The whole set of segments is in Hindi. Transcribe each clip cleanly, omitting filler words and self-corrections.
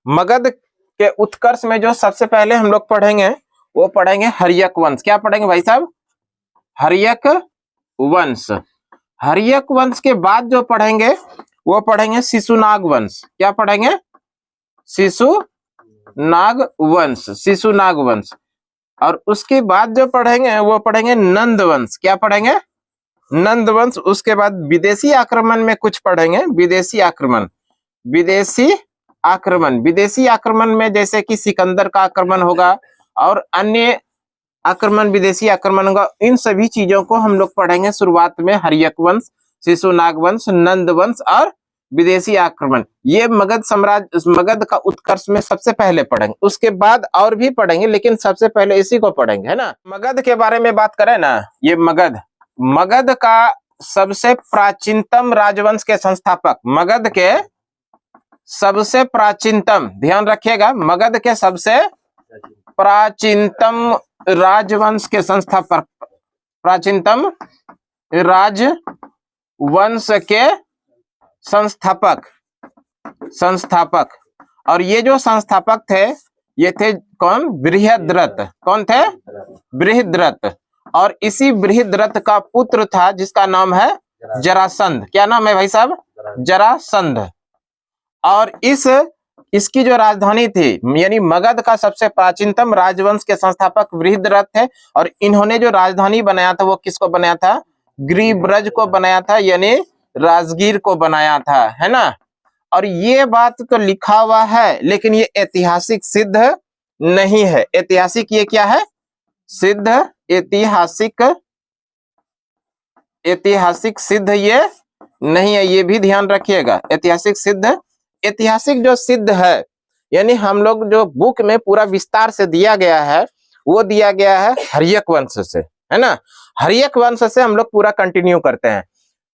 मगध के उत्कर्ष में जो सबसे पहले हम लोग पढ़ेंगे वो पढ़ेंगे हर्यक वंश। क्या पढ़ेंगे भाई साहब? हर्यक वंश। हर्यक वंश के बाद जो पढ़ेंगे वो पढ़ेंगे शिशुनाग वंश। क्या पढ़ेंगे? शिशुनाग वंश, शिशुनाग वंश। और उसके बाद जो पढ़ेंगे वो पढ़ेंगे नंद वंश। क्या पढ़ेंगे? नंद वंश। उसके बाद विदेशी आक्रमण में कुछ पढ़ेंगे, विदेशी आक्रमण। विदेशी आक्रमण, विदेशी आक्रमण में जैसे कि सिकंदर का आक्रमण होगा और अन्य आक्रमण, विदेशी आक्रमण होगा। इन सभी चीजों को हम लोग पढ़ेंगे शुरुआत में। हर्यक वंश, शिशुनाग वंश, नंद वंश और विदेशी आक्रमण, ये मगध साम्राज्य, मगध का उत्कर्ष में सबसे पहले पढ़ेंगे। उसके बाद और भी पढ़ेंगे लेकिन सबसे पहले इसी को पढ़ेंगे, है ना। मगध के बारे में बात करें ना, ये मगध, मगध का सबसे प्राचीनतम राजवंश के संस्थापक, मगध के सबसे प्राचीनतम, ध्यान रखिएगा, मगध के सबसे प्राचीनतम राजवंश के संस्थापक, प्राचीनतम राजवंश के संस्थापक, संस्थापक। और ये जो संस्थापक थे ये थे कौन? बृहद्रथ। कौन थे? बृहद्रथ। और इसी बृहद्रथ का पुत्र था जिसका नाम है जरासंध। क्या नाम है भाई साहब? जरासंध। और इसकी जो राजधानी थी, यानी मगध का सबसे प्राचीनतम राजवंश के संस्थापक बृहद्रथ थे। और इन्होंने जो राजधानी बनाया था वो किसको बनाया था? गिरिब्रज को बनाया था, यानी राजगीर को बनाया था, है ना। और ये बात तो लिखा हुआ है लेकिन ये ऐतिहासिक सिद्ध नहीं है। ऐतिहासिक ये क्या है? सिद्ध, ऐतिहासिक, ऐतिहासिक सिद्ध ये नहीं है, ये भी ध्यान रखिएगा। ऐतिहासिक सिद्ध, ऐतिहासिक जो सिद्ध है यानी हम लोग जो बुक में पूरा विस्तार से दिया गया है वो दिया गया है हर्यक वंश से, है ना। हर्यक वंश से हम लोग पूरा कंटिन्यू करते हैं।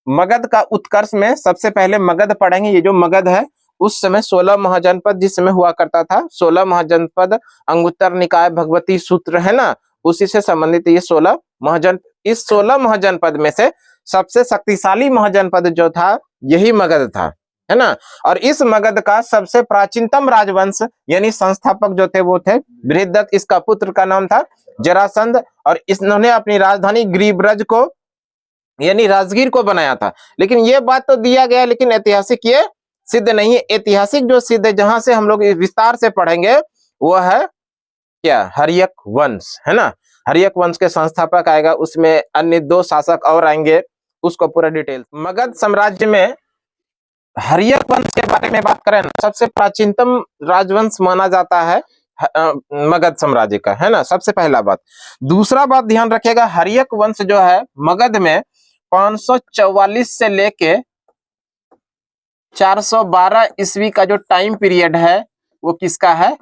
मगध का उत्कर्ष में सबसे पहले मगध पढ़ेंगे। ये जो मगध है उस समय 16 महाजनपद जिस समय हुआ करता था, 16 महाजनपद, अंगुत्तर निकाय, भगवती सूत्र, है ना, उसी से संबंधित ये 16 महाजन। इस 16 महाजनपद में से सबसे शक्तिशाली महाजनपद जो था यही मगध था, है ना। और इस मगध का सबसे प्राचीनतम राजवंश यानी संस्थापक जो थे वो थे बृहद्रथ। इसका पुत्र का नाम था जरासंध। और इन्होंने अपनी राजधानी गिरिब्रज को यानी राजगीर को बनाया था। लेकिन ये बात तो दिया गया लेकिन ऐतिहासिक ये सिद्ध नहीं है। ऐतिहासिक जो सिद्ध है जहां से हम लोग विस्तार से पढ़ेंगे वो है क्या? हर्यक वंश, है ना। हर्यक वंश के संस्थापक आएगा, उसमें अन्य 2 शासक और आएंगे, उसको पूरा डिटेल। मगध साम्राज्य में हर्यक वंश के बारे में बात करें ना, सबसे प्राचीनतम राजवंश माना जाता है मगध साम्राज्य का, है ना, सबसे पहला बात। दूसरा बात ध्यान रखिएगा, हर्यक वंश जो है मगध में 544 से लेके 412 ईस्वी का जो टाइम पीरियड है वो किसका है?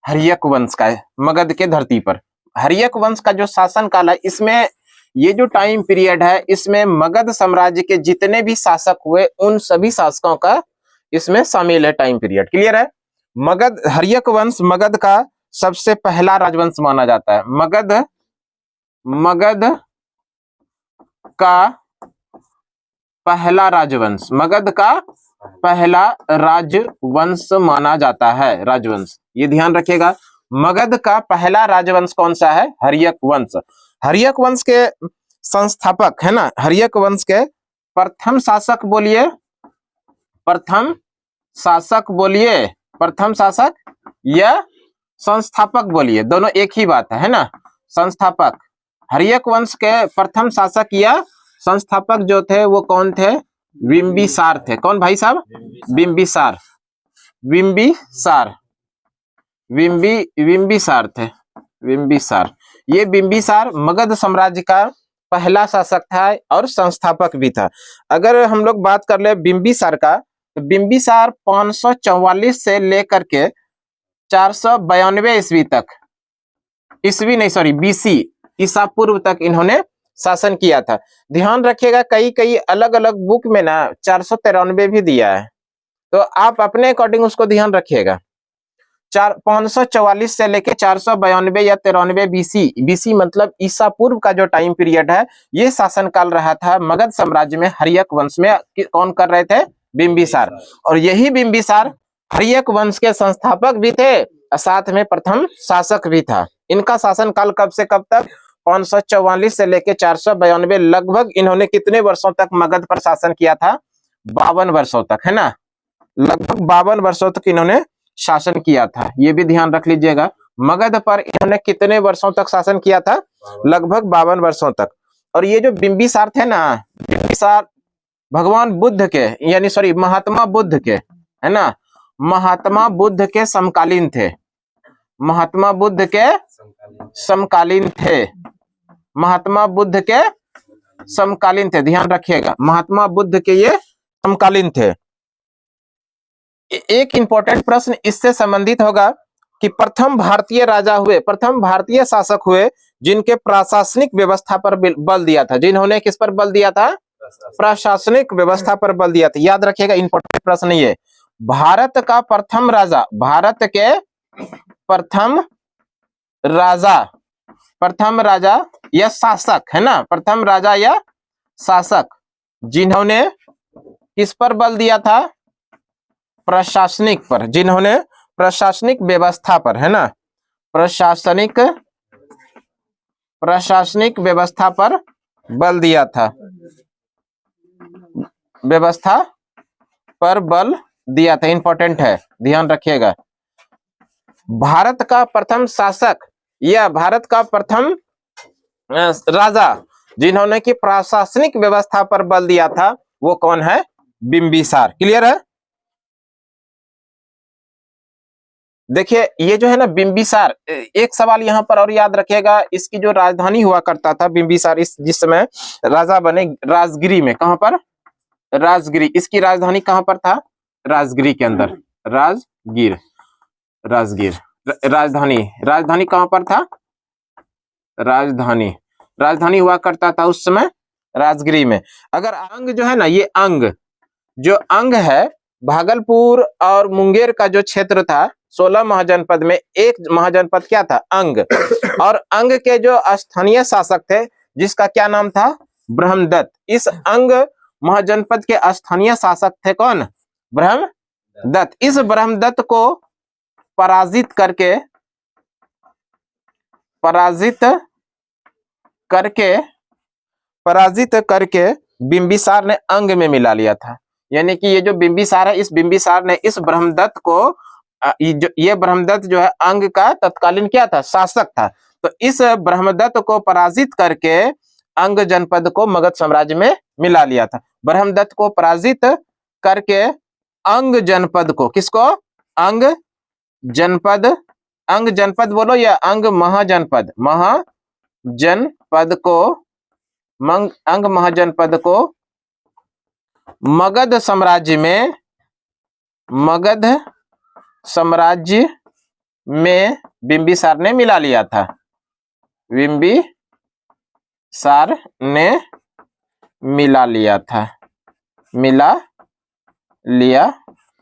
हर्यक वंश का है। मगध के धरती पर हर्यक वंश का जो शासन काल है, इसमें ये जो टाइम पीरियड है इसमें मगध साम्राज्य के जितने भी शासक हुए उन सभी शासकों का इसमें शामिल है टाइम पीरियड। क्लियर है? मगध, हर्यक वंश मगध का सबसे पहला राजवंश माना जाता है। मगध का पहला राजवंश, मगध का पहला राजवंश माना जाता है। राजवंश, ये ध्यान रखिएगा, मगध का पहला राजवंश कौन सा है? हर्यक वंश। हर्यक वंश के संस्थापक, है ना, हर्यक वंश के प्रथम शासक बोलिए, प्रथम शासक बोलिए, प्रथम शासक या संस्थापक बोलिए, दोनों एक ही बात है ना। संस्थापक, हर्यक वंश के प्रथम शासक या संस्थापक जो थे वो कौन थे? बिंबिसार थे। कौन भाई साहब? बिंबिसार, बिंबिसार, बिंबिसार थे, बिंबिसार। ये बिंबिसार मगध साम्राज्य का पहला शासक था और संस्थापक भी था। अगर हम लोग बात कर ले बिंबिसार का, तो बिंबिसार 544 से लेकर के 492 ईस्वी तक, ईस्वी नहीं सॉरी बीसी, ईसा पूर्व तक इन्होंने शासन किया था। ध्यान रखिएगा कई अलग अलग बुक में ना 493 भी दिया है, तो आप अपने अकॉर्डिंग उसको ध्यान रखिएगा। 544 से लेके 492 या 93 बीसी, बीसी मतलब ईसा पूर्व का जो टाइम पीरियड है, ये शासन काल रहा था मगध साम्राज्य में। हर्यक वंश में कौन कर रहे थे? बिंबिसार। और यही बिंबिसार हर्यक वंश के संस्थापक भी थे और साथ में प्रथम शासक भी था। इनका शासन काल कब से कब तक? 544 से लेके 492, लगभग इन्होंने कितने वर्षों तक मगध पर शासन किया था? 52 वर्षों तक, है ना, लगभग 52 वर्षों तक इन्होंने शासन किया था। ये भी ध्यान रख लीजिएगा, मगध पर इन्होंने कितने वर्षों तक शासन किया था? लगभग 52 वर्षों तक। और ये जो बिंबिसार थे ना, बिंबिसार भगवान बुद्ध के, यानी सॉरी महात्मा बुद्ध के, है ना, महात्मा बुद्ध के समकालीन थे। महात्मा बुद्ध के समकालीन थे। महात्मा बुद्ध के समकालीन थे, ध्यान रखिएगा, महात्मा बुद्ध के ये समकालीन थे। एक इंपॉर्टेंट प्रश्न इससे संबंधित होगा कि प्रथम भारतीय राजा हुए, प्रथम भारतीय शासक हुए जिनके प्रशासनिक व्यवस्था पर बल दिया था। जिन्होंने किस पर बल दिया था? प्रशासनिक व्यवस्था पर बल दिया था। याद रखिएगा, इंपॉर्टेंट प्रश्न ये, भारत का प्रथम राजा, भारत के प्रथम राजा या शासक, है ना, प्रथम राजा या शासक जिन्होंने किस पर बल दिया था? प्रशासनिक पर, जिन्होंने प्रशासनिक व्यवस्था पर, है ना, प्रशासनिक व्यवस्था पर बल दिया था, व्यवस्था पर बल दिया था। इंपॉर्टेंट है, ध्यान रखिएगा। भारत का प्रथम शासक या भारत का प्रथम राजा जिन्होंने की प्रशासनिक व्यवस्था पर बल दिया था, वो कौन है? बिंबिसार। क्लियर है? देखिए ये जो है ना बिंबिसार, एक सवाल यहाँ पर और याद रखिएगा, इसकी जो राजधानी हुआ करता था बिंबिसार, इस जिस समय राजा बने राजगिरी में, कहां पर? राजगिरी। इसकी राजधानी कहां पर था? राजगिरी के अंदर, राजगीर, राजगीर। राजधानी कहां पर था? राजधानी हुआ करता था उस समय राजगिरी में। अगर अंग जो है ना, ये अंग है, भागलपुर और मुंगेर का जो क्षेत्र था, 16 महाजनपद में एक महाजनपद क्या था? अंग। और अंग के जो स्थानीय शासक थे, जिसका क्या नाम था? ब्रह्मदत्त। इस अंग महाजनपद के स्थानीय शासक थे कौन? ब्रह्मदत्त। इस ब्रह्मदत्त को पराजित करके बिंबिसार ने अंग में मिला लिया था। यानी कि ये जो बिंबिसार है, इस बिंबिसार ने इस ब्रह्मदत्त को, ये ब्रह्मदत्त जो है अंग का तत्कालीन क्या था? शासक था। तो इस ब्रह्मदत्त को पराजित करके अंग जनपद को मगध साम्राज्य में मिला लिया था। ब्रह्मदत्त को पराजित करके अंग जनपद को, किसको? अंग जनपद बोलो या अंग महाजनपद, अंग महाजनपद को मगध साम्राज्य में बिंबिसार ने मिला लिया था। बिंबिसार ने मिला लिया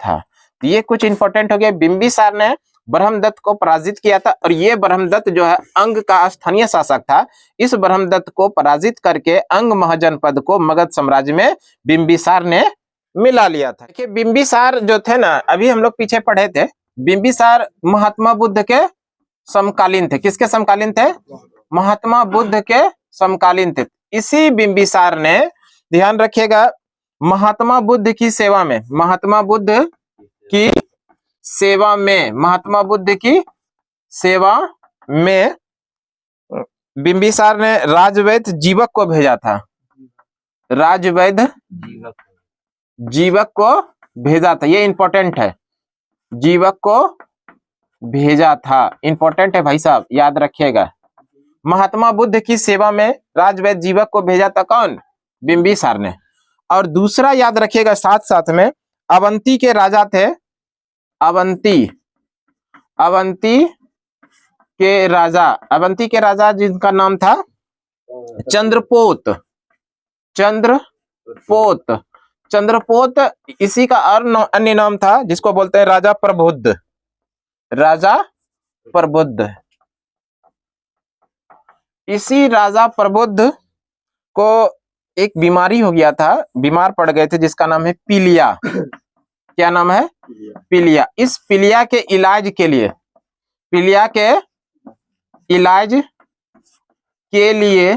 था। ये कुछ इंपॉर्टेंट हो गया। बिंबिसार ने ब्रह्मदत्त को पराजित किया था, और ये ब्रह्मदत्त जो है अंग का स्थानीय शासक था। इस ब्रह्मदत्त को पराजित करके अंग महाजनपद को मगध साम्राज्य में बिंबिसार ने मिला लिया था। देखिए बिंबिसार जो थे ना, अभी हम लोग पीछे पढ़े थे, बिंबिसार महात्मा बुद्ध के समकालीन थे। किसके समकालीन थे? महात्मा बुद्ध के समकालीन थे। इसी बिंबिसार ने, ध्यान रखिएगा, महात्मा बुद्ध की सेवा में, महात्मा बुद्ध की सेवा में बिंबिसार ने राजवैद्य जीवक को भेजा था। राजवैद्य जीवक को भेजा था, ये इंपॉर्टेंट है, जीवक को भेजा था, इंपॉर्टेंट है भाई साहब, याद रखिएगा। महात्मा बुद्ध की सेवा में राजवैद्य जीवक को भेजा था कौन? बिंबिसार ने। और दूसरा याद रखिएगा, साथ साथ में अवंती के राजा थे, अवंती के राजा जिनका नाम था चंद्रपोत। इसी का अन्य नाम था जिसको बोलते हैं राजा प्रबुद्ध। इसी राजा प्रबुद्ध को एक बीमारी हो गया था, बीमार पड़ गए थे, जिसका नाम है पीलिया। क्या नाम है? पीलिया। इस पीलिया के इलाज के लिए, पीलिया के इलाज के लिए,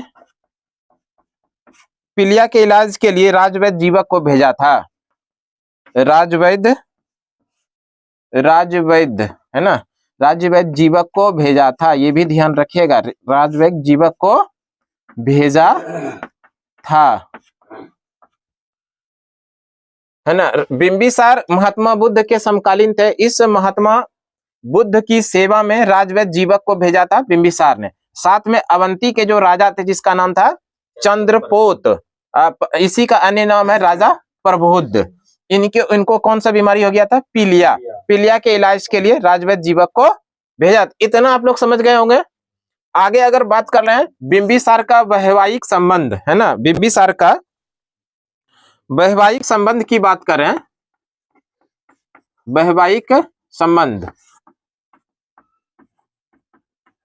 पीलिया के इलाज के लिए राजवैद्य जीवक को भेजा था। राजवैद्य है ना, राजवैद्य जीवक को भेजा था, ये भी ध्यान रखिएगा, राजवैद्य जीवक को भेजा था, है ना। बिंबिसार महात्मा बुद्ध के समकालीन थे। इस महात्मा बुद्ध की सेवा में राजवैद्य जीवक को भेजा था बिंबिसार ने। साथ में अवंती के जो राजा थे जिसका नाम था चंद्रपोत, इसी का अन्य नाम है राजा प्रबोध। इनको कौन सा बीमारी हो गया था? पीलिया। पीलिया के इलाज के लिए राजवैद्य जीवक को भेजा। इतना आप लोग समझ गए होंगे। आगे अगर बात कर रहे हैं बिंबिसार का वैवाहिक संबंध, है ना, बिंबिसार का वैवाहिक संबंध की बात करें, वैवाहिक संबंध,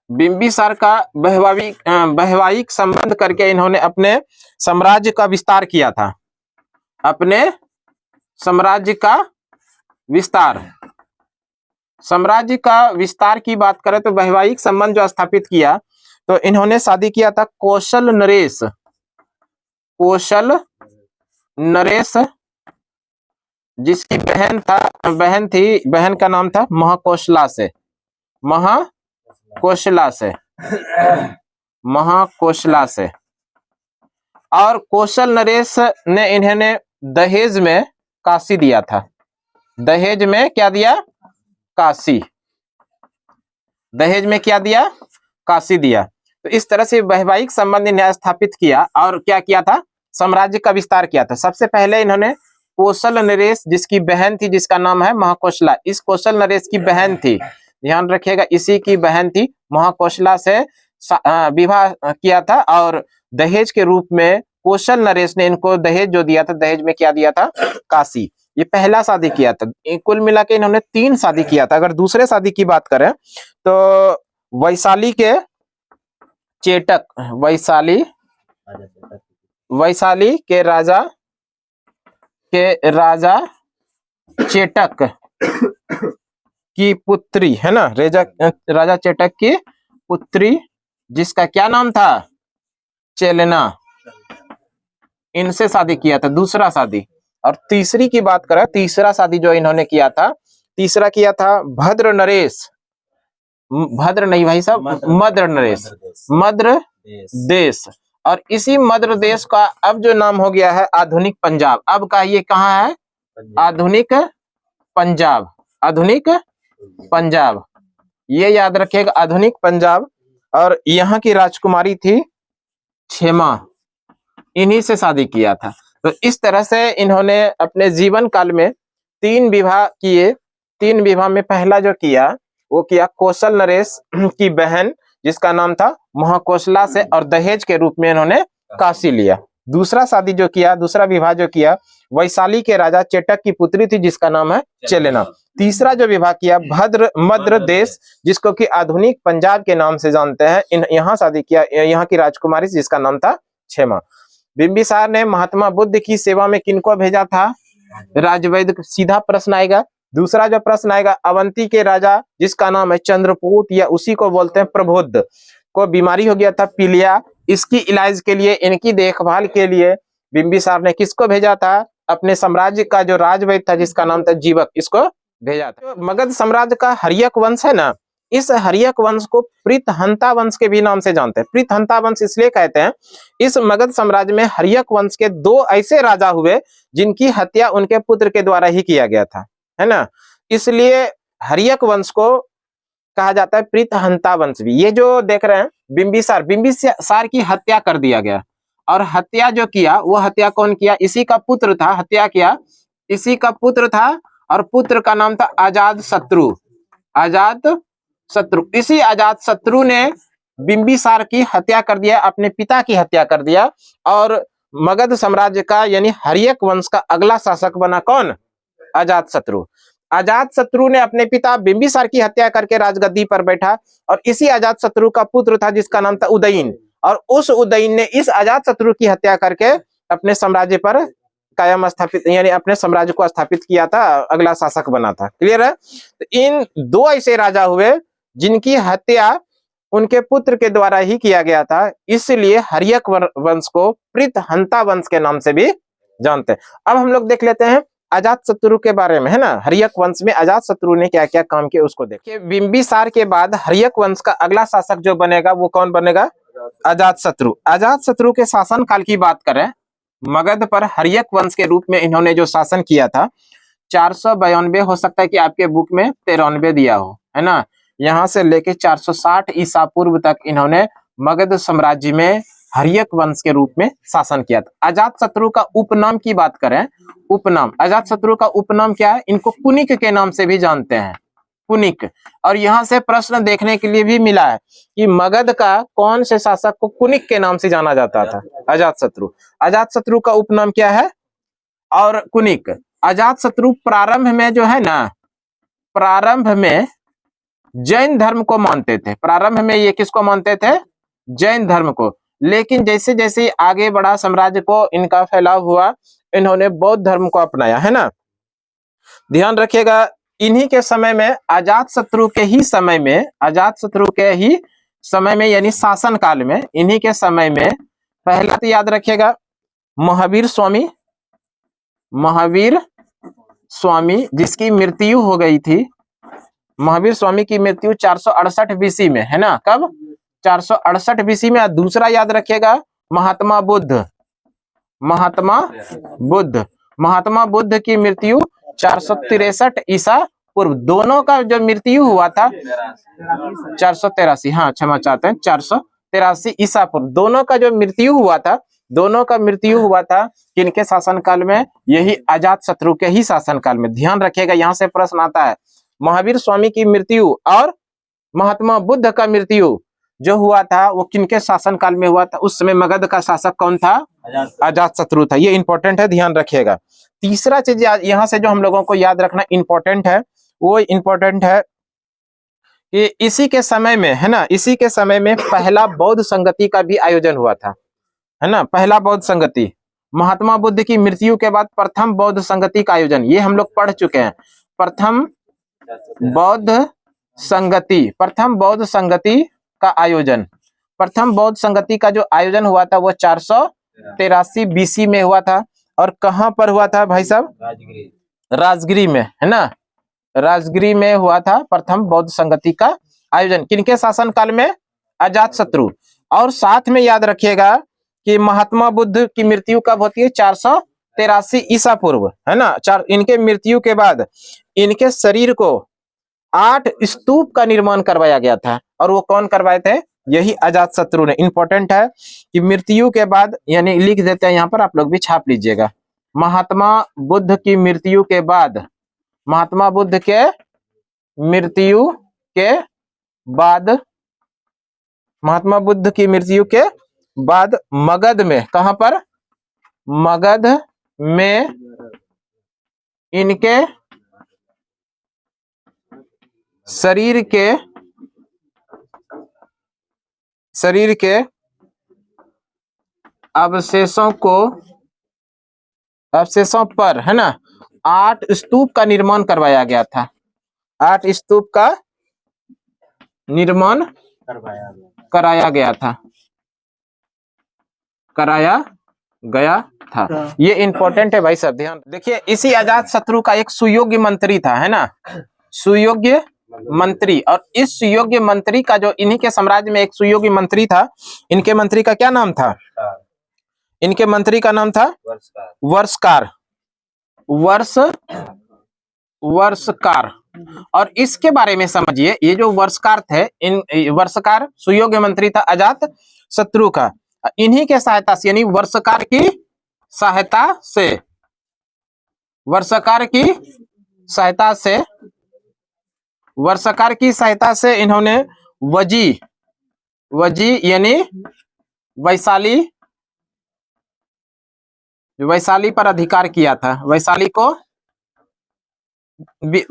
बिंबिसार का वैवाहिक संबंध करके इन्होंने अपने साम्राज्य का विस्तार किया था। अपने साम्राज्य का विस्तार, साम्राज्य का विस्तार की बात करें तो वैवाहिक संबंध जो स्थापित किया, तो इन्होंने शादी किया था कौशल नरेश, कौशल नरेश जिसकी बहन का नाम था महाकोशला से, महाकोशला से। और कौशल नरेश ने इन्होंने दहेज में काशी दिया था। दहेज में क्या दिया? काशी। दहेज में क्या दिया? काशी दिया। तो इस तरह से वैवाहिक संबंध इन्हें स्थापित किया और क्या किया था? साम्राज्य का विस्तार किया था। सबसे पहले इन्होंने कौशल नरेश जिसकी बहन थी जिसका नाम है महाकोशला, इस कौशल नरेश की बहन थी, ध्यान रखिएगा, इसी की बहन थी, महाकोशला से विवाह किया था। और दहेज के रूप में कौशल नरेश ने इनको दहेज जो दिया था, दहेज में क्या दिया था? काशी। ये पहला शादी किया था। कुल मिला के इन्होंने 3 शादी किया था। अगर दूसरे शादी की बात करें तो वैशाली के चेटक, वैशाली के राजा चेटक की पुत्री, है ना, राजा चेटक की पुत्री जिसका क्या नाम था? चेलेना। इनसे शादी किया था, दूसरा शादी। और तीसरी की बात करें, तीसरा शादी जो इन्होंने किया था, तीसरा किया था भद्र नरेश, भद्र नहीं भाई साहब, मद्र नरेश, मद्र देश। और इसी मद्र देश का अब जो नाम हो गया है आधुनिक पंजाब। अब का ये कहाँ है? आधुनिक पंजाब, आधुनिक पंजाब, ये याद रखिएगा, आधुनिक पंजाब। और यहाँ की राजकुमारी थी क्षेमा, इन्हीं से शादी किया था। तो इस तरह से इन्होंने अपने जीवन काल में 3 विवाह किए। 3 विवाह में पहला जो किया वो किया कौशल नरेश की बहन जिसका नाम था महाकोशला से, और दहेज के रूप में इन्होंने काशी लिया। दूसरा शादी जो किया, दूसरा विवाह जो किया वैशाली के राजा चेटक की पुत्री थी जिसका नाम है चेलेना। तीसरा जो विवाह किया मद्र देश जिसको कि आधुनिक पंजाब के नाम से जानते हैं, यहाँ शादी किया यहाँ की राजकुमारी जिसका नाम था क्षेमा। बिंबिसार ने महात्मा बुद्ध की सेवा में किनको भेजा था? राजवैद्य। सीधा प्रश्न आएगा। दूसरा जो प्रश्न आएगा, अवंती के राजा जिसका नाम है चंद्रपूत या उसी को बोलते हैं प्रबोध को बीमारी हो गया था पीलिया, इसकी इलाज के लिए, इनकी देखभाल के लिए बिंबिसार ने किसको भेजा था? अपने साम्राज्य का जो राजवैद्य था जिसका नाम था जीवक, इसको भेजा था। मगध साम्राज्य का हर्यक वंश है ना, इस हर्यक वंश को प्रीतहंता वंश के भी नाम से जानते हैं। प्रीतहंता वंश इसलिए कहते हैं, इस मगध साम्राज्य में हर्यक वंश के 2 ऐसे राजा हुए जिनकी हत्या उनके पुत्र के द्वारा ही किया गया था, है ना, इसलिए हर्यक वंश को कहा जाता है प्रीतहंता वंश भी। ये जो देख रहे हैं बिंबिसार की हत्या कर दिया गया, और हत्या जो किया वो हत्या कौन किया? इसी का पुत्र था, हत्या किया इसी का पुत्र था, और पुत्र का नाम था अजात शत्रु। अजात शत्रु, इसी अजात शत्रु ने बिंबिसार की हत्या कर दिया, अपने पिता की हत्या कर दिया, और मगध साम्राज्य का यानी हर्यक वंश का अगला शासक बना कौन? अजात शत्रु। अजात शत्रु ने अपने पिता बिंबिसार की हत्या करके राजगद्दी पर बैठा, और इसी अजात शत्रु का पुत्र था जिसका नाम था उदयन, और उस उदयन ने इस अजात शत्रु की हत्या करके अपने साम्राज्य पर कायम स्थापित यानी अपने साम्राज्य को स्थापित किया था, अगला शासक बना था। क्लियर है? तो इन दो ऐसे राजा हुए जिनकी हत्या उनके पुत्र के द्वारा ही किया गया था, इसलिए हर्यक वंश को पृथहंता वंश के नाम से भी जानते हैं। अब हम लोग देख लेते हैं अजातशत्रु के बारे में, है ना। हर्यक वंश में अजातशत्रु ने क्या क्या काम किए उसको देखिए। बिंबिसार के बाद हर्यक वंश का अगला शासक जो बनेगा वो कौन बनेगा? अजातशत्रु। अजातशत्रु के शासनकाल की बात करें, मगध पर हर्यक वंश के रूप में इन्होंने जो शासन किया था, 492, हो सकता है कि आपके बुक में 93 दिया हो, है ना। यहां से लेके 460 ईसा पूर्व तक इन्होंने मगध साम्राज्य में हर्यक वंश के रूप में शासन किया था। अजातशत्रु का उपनाम की बात करें, उपनाम, अजातशत्रु का उपनाम क्या है? इनको कुनिक के नाम से भी जानते हैं, कुनिक। और यहां से प्रश्न देखने के लिए भी मिला है कि मगध का कौन से शासक को कुनिक के नाम से जाना जाता था? अजातशत्रु। अजातशत्रु का उपनाम क्या है? और कुनिक। अजातशत्रु प्रारंभ में जो है ना, प्रारंभ में जैन धर्म को मानते थे। प्रारंभ में ये किसको मानते थे? जैन धर्म को। लेकिन जैसे जैसे आगे बढ़ा साम्राज्य को इनका फैलाव हुआ, इन्होंने बौद्ध धर्म को अपनाया, है ना। ध्यान रखिएगा, इन्हीं के समय में, अजातशत्रु के ही समय में, अजातशत्रु के ही समय में यानी शासन काल में, इन्हीं के समय में पहला तो याद रखिएगा महावीर स्वामी, महावीर स्वामी जिसकी मृत्यु हो गई थी। महावीर स्वामी की मृत्यु 468 बीसी में, है ना। कब? 468 बीसी में। दूसरा याद रखिएगा महात्मा बुद्ध, महात्मा बुद्ध, महात्मा बुद्ध की मृत्यु 463 ईसा पूर्व। दोनों का जो मृत्यु हुआ था 483, हाँ क्षमा चाहते हैं, 483 ईसा पूर्व। दोनों का जो मृत्यु हुआ था, दोनों का मृत्यु हुआ था किनके शासनकाल में? यही अजातशत्रु के ही शासनकाल में। ध्यान रखिएगा, यहां से प्रश्न आता है, महावीर स्वामी की मृत्यु और महात्मा बुद्ध का मृत्यु जो हुआ था वो किनके शासनकाल में हुआ था? उस समय मगध का शासक कौन था? अजातशत्रु था। ये इंपॉर्टेंट है, ध्यान रखिएगा। तीसरा चीज यहां से जो हम लोगों को याद रखना इंपॉर्टेंट है, वो इंपॉर्टेंट है कि इसी के समय में, है ना, इसी के समय में पहला बौद्ध संगति का भी आयोजन हुआ था, है ना। पहला बौद्ध संगति, महात्मा बुद्ध की मृत्यु के बाद प्रथम बौद्ध संगति का आयोजन, ये हम लोग पढ़ चुके हैं। प्रथम बौद्ध संगति, प्रथम बौद्ध संगति का आयोजन, प्रथम बौद्ध संगति का जो आयोजन हुआ था वो 483 बीसी में हुआ था। और कहां पर हुआ था भाई साहब? राजगिरी में, है ना। राजगिरी में हुआ था प्रथम बौद्ध संगति का आयोजन। किनके शासन काल में? अजातशत्रु। और साथ में याद रखिएगा कि महात्मा बुद्ध की मृत्यु कब होती है? 483 ईसा पूर्व, है ना। इनके मृत्यु के बाद इनके शरीर को 8 स्तूप का निर्माण करवाया गया था। और वो कौन करवाए थे? यही अजातशत्रु ने। इंपॉर्टेंट है कि मृत्यु के बाद, यानी लिख देते हैं यहाँ पर, आप लोग भी छाप लीजिएगा, महात्मा बुद्ध की मृत्यु के बाद, महात्मा बुद्ध के मृत्यु के बाद, महात्मा बुद्ध की मृत्यु के बाद मगध में, कहां पर? मगध में इनके शरीर के अवशेषों पर, है ना, 8 स्तूप का निर्माण करवाया गया था। 8 स्तूप का निर्माण कराया गया था। ये इंपॉर्टेंट है भाई साहब, ध्यान देखिए। इसी अजातशत्रु का एक सुयोग्य मंत्री था, है ना, सुयोग्य मंत्री। और इस सुयोग्य मंत्री का जो, इन्हीं के साम्राज्य में एक सुयोग्य मंत्री था, इनके मंत्री का क्या नाम था? इनके मंत्री का नाम था वर्षकार, वर्षकार। और इसके बारे में समझिए, ये जो वर्षकार थे, इन वर्षकार सुयोग्य मंत्री था अजातशत्रु का। इन्हीं के सहायता से, यानी वर्षकार की सहायता से, वर्षकार की सहायता से इन्होंने वजी यानी वैशाली पर अधिकार किया था।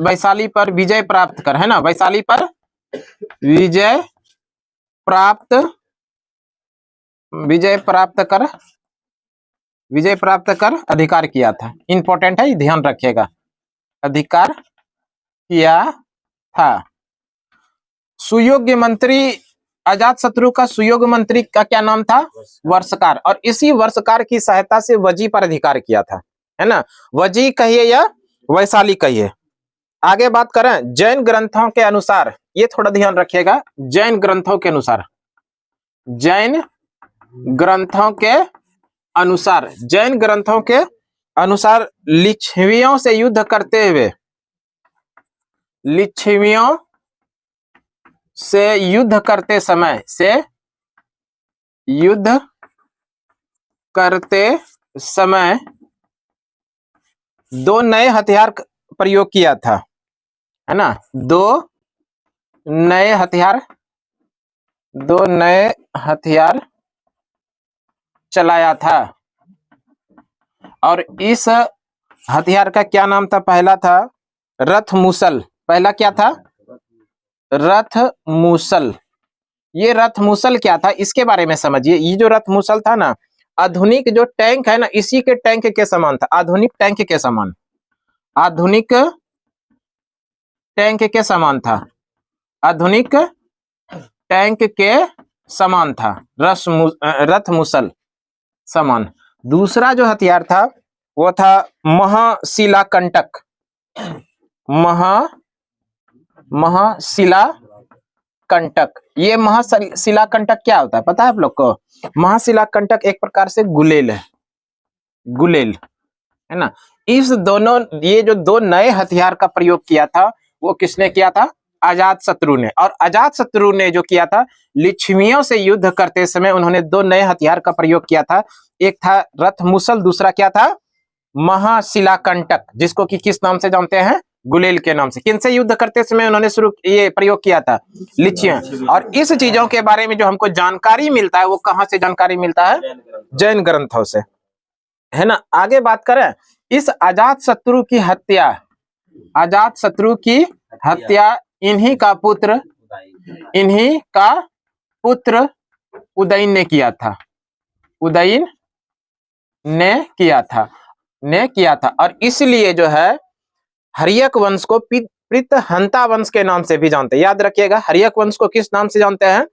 वैशाली पर विजय प्राप्त कर, है ना, वैशाली पर विजय प्राप्त कर विजय प्राप्त कर अधिकार किया था। इंपॉर्टेंट है, ध्यान रखिएगा, अधिकार किया था। सुयोग्य मंत्री, अजातशत्रु का सुयोग्य मंत्री का क्या नाम था? वर्षकार। और इसी वर्षकार की सहायता से वजी पर अधिकार किया था, है ना। वजी कहिए या वैशाली कहिए। आगे बात करें जैन ग्रंथों के अनुसार, ये थोड़ा ध्यान रखिएगा, जैन ग्रंथों के अनुसार, जैन ग्रंथों के अनुसार, जैन ग्रंथों के अनुसार लिच्छवियों से युद्ध करते हुए, लिच्छवियों से युद्ध करते समय, से युद्ध करते समय दो नए हथियार प्रयोग किया था, है ना। दो नए हथियार चलाया था। और इस हथियार का क्या नाम था? पहला था रथ मूसल। पहला क्या था? रथ मूसल। ये रथ मूसल क्या था, इसके बारे में समझिए। ये जो रथ मूसल था ना, आधुनिक जो टैंक है ना, इसी के टैंक के समान था, आधुनिक टैंक के समान, आधुनिक टैंक के समान था, आधुनिक टैंक के समान था रथ मूसल समान। दूसरा जो हथियार था वो था महाशिलाकंटक। महाशिलाकंटक। ये महाशिलाकंटक क्या होता है पता है आप लोग को? महाशिलाकंटक एक प्रकार से गुलेल है, गुलेल, है ना। इस दोनों, ये जो दो नए हथियार का प्रयोग किया था वो किसने किया था? अजातशत्रु ने। और अजातशत्रु ने जो किया था, लिच्छवियों से युद्ध करते समय उन्होंने दो नए हथियार का प्रयोग किया था। एक था रथ मूसल, दूसरा क्या था? महाशिलाकंटक, जिसको कि किस नाम से जानते हैं? गुलेल के नाम से। किनसे युद्ध करते समय उन्होंने ये प्रयोग किया था? लिच्छियां। और इस चीजों के बारे में जो हमको जानकारी मिलता है वो कहां से जानकारी मिलता है? जैन ग्रंथों से, है ना। आगे बात करें, इस अजातशत्रु की हत्या, अजातशत्रु की हत्या इन्हीं का पुत्र उदयन ने किया था, उदयन ने किया था। और इसलिए जो है हर्यक वंश को पृतहंता वंश के नाम से भी जानते हैं। याद रखिएगा, हर्यक वंश को किस नाम से जानते हैं?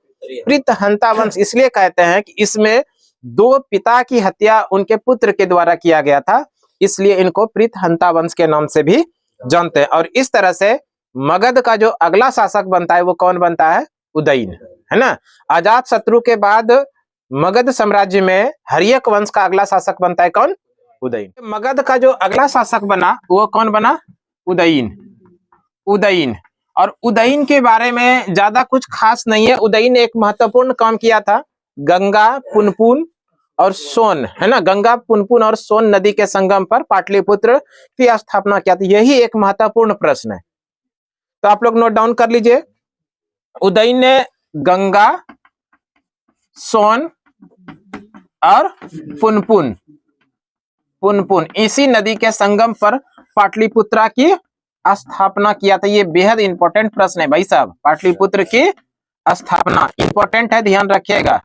पृतहंता वंश। इसलिए कहते हैं कि इसमें दो पिता की हत्या उनके पुत्र के द्वारा किया गया था, इसलिए इनको पृतहंता वंश के नाम से भी जानते हैं। और इस तरह से मगध का जो अगला शासक बनता है वो कौन बनता है? उदयन, है ना। अजातशत्रु के बाद मगध साम्राज्य में हर्यक वंश का अगला शासक बनता है कौन? उदयन। मगध का जो अगला शासक बना वो कौन बना? उदयन। और उदयन के बारे में ज्यादा कुछ खास नहीं है। उदयन ने एक महत्वपूर्ण काम किया था, गंगा, पुनपुन और सोन, है ना। गंगा, पुनपुन और सोन नदी के संगम पर पाटलिपुत्र की स्थापना किया था। यही एक महत्वपूर्ण प्रश्न है, तो आप लोग नोट डाउन कर लीजिए। उदयन ने गंगा, सोन और पुनपुन इसी नदी के संगम पर पाटलिपुत्रा की स्थापना किया था। ये बेहद इंपॉर्टेंट प्रश्न है भाई साहब। पाटलिपुत्र की स्थापना इंपॉर्टेंट है, ध्यान रखिएगा।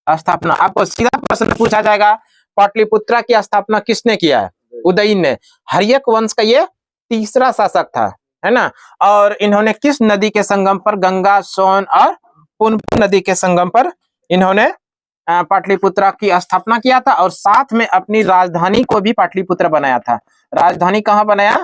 स्थापना आपको सीधा प्रश्न पूछा जाएगा, पाटलिपुत्रा की स्थापना किसने किया है? उदयन ने। हर्यक वंश का ये तीसरा शासक था, है ना। और इन्होंने किस नदी के संगम पर? गंगा, सोन और पुनपुन नदी के संगम पर इन्होंने पाटलिपुत्रा की स्थापना किया था। और साथ में अपनी राजधानी को भी पाटलिपुत्र बनाया था। राजधानी कहां बनाया?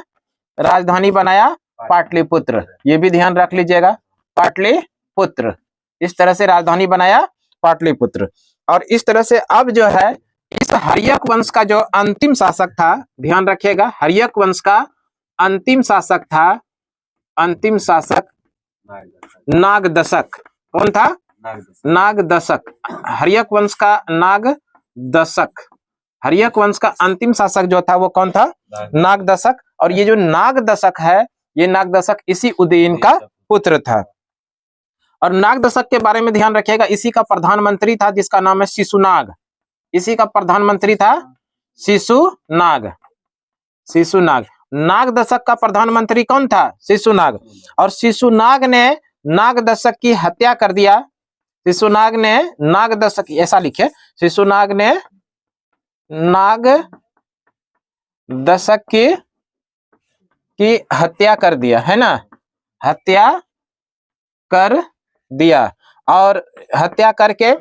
राजधानी बनाया पाटलिपुत्र। ये भी ध्यान रख लीजिएगा, पाटलिपुत्र। इस तरह से राजधानी बनाया पाटलिपुत्र। और इस तरह से अब जो है इस हर्यक वंश का जो अंतिम शासक था, ध्यान रखिएगा, हर्यक वंश का अंतिम शासक था, अंतिम शासक नागदशक। कौन था? नागदशक। हर्यक वंश का नागदशक, हर्यक वंश का अंतिम शासक जो था वो कौन था? नागदशक। और ये जो नागदशक है, ये नागदशक इसी उदयन का पुत्र था। और नागदशक के बारे में ध्यान रखिएगा, इसी का प्रधानमंत्री था जिसका नाम है शिशुनाग। इसी का प्रधानमंत्री था शिशुनाग। नागदशक का प्रधानमंत्री कौन था? शिशुनाग। और शिशुनाग ने नागदशक की हत्या कर दिया। शिशुनाग ने नागदशक, ऐसा लिखे, शिशुनाग ने नाग दशक की हत्या कर दिया, है ना, हत्या कर दिया। और हत्या करके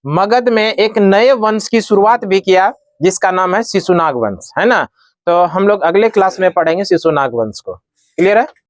मगध में एक नए वंश की शुरुआत भी किया जिसका नाम है शिशुनाग वंश, है ना। तो हम लोग अगले क्लास में पढ़ेंगे शिशुनाग वंश को। क्लियर है।